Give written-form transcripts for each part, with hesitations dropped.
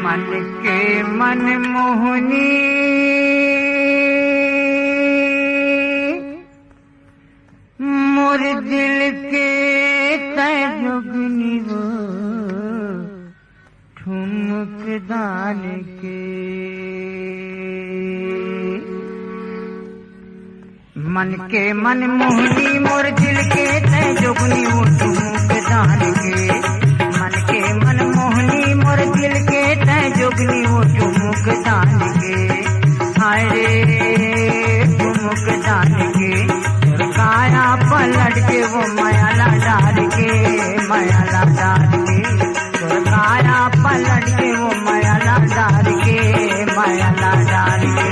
मन के मन मोहनी मोर दिल के तजुगनी वो ठुमक दान के मन के मन मोहनी मोर दिल के तजुगनी वो ठुमक दान के मन के मन मोहनी मोर दिल के तजुगनी वो ठुमक दान के हाय रे ठुमक दान के काया पलट के वो मायाला डाल के मायाला डाल के काया पलट के वो मायाला डाल के मायाला डाल के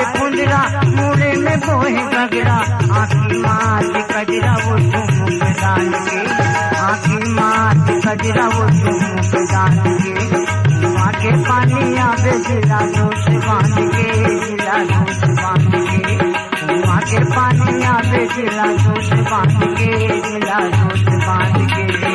मुड़े में बोहे गगरा आखी मात कजरा वो ठुमक दान के आखी मात कजरा वो ठुमक दान के माँ के पानी आवे जिला दोष बांध के जिला दोष बांध के माँ के पानी आवे जिला दोष बांध के जिला दोष बांध के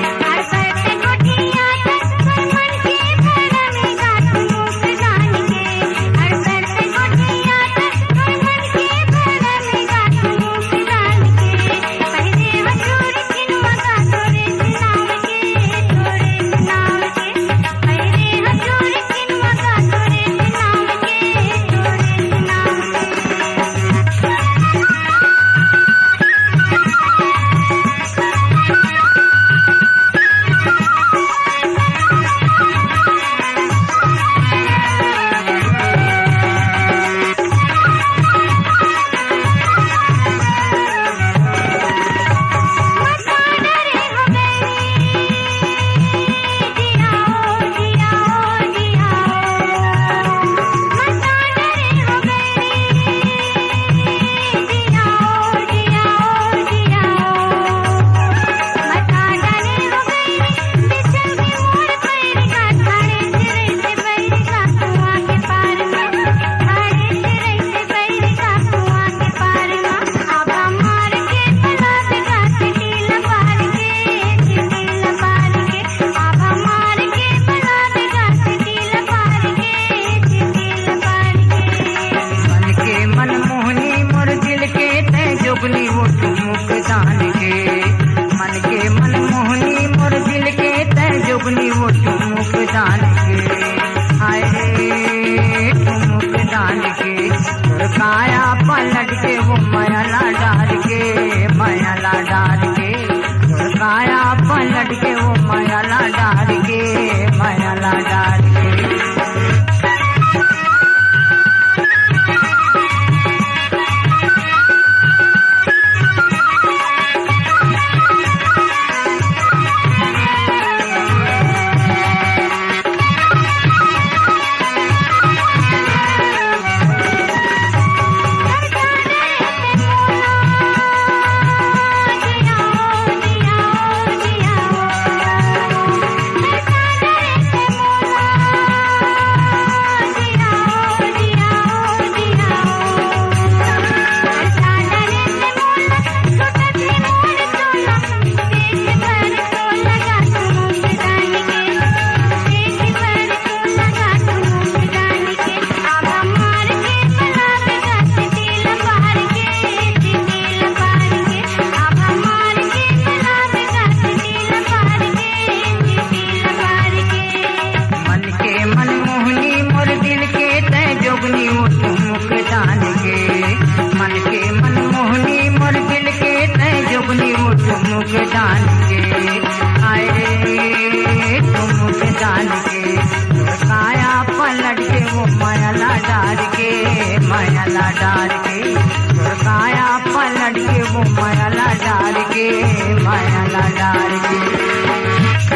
मायाला डार के, मायाला डार के काया पलट के वो मायाला डार के, मायाला डार के।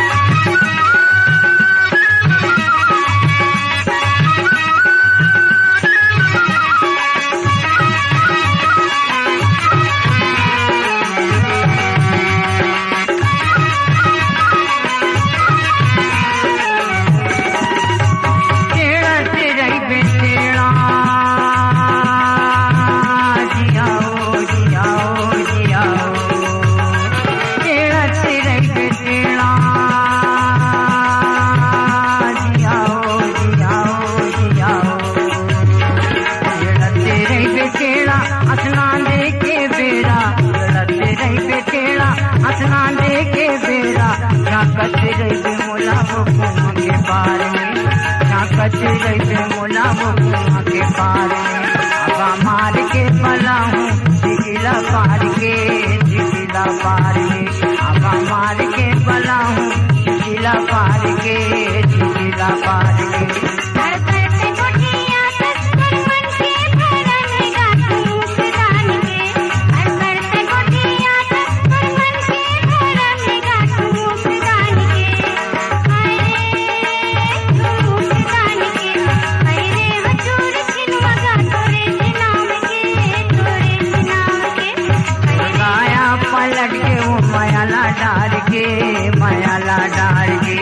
स्नान दे के बेरा झाकत रही मोला वो कुआं के पार में, झाकत रही मोला वो कुआं के पार में। हवा मार के पला हूँ जिगिला पार के, जिगिला पार के हवा मार के पला हूँ जिगिला पार के, जिगिला पार के। पलट के वो मायाला डार के, मायाला डार के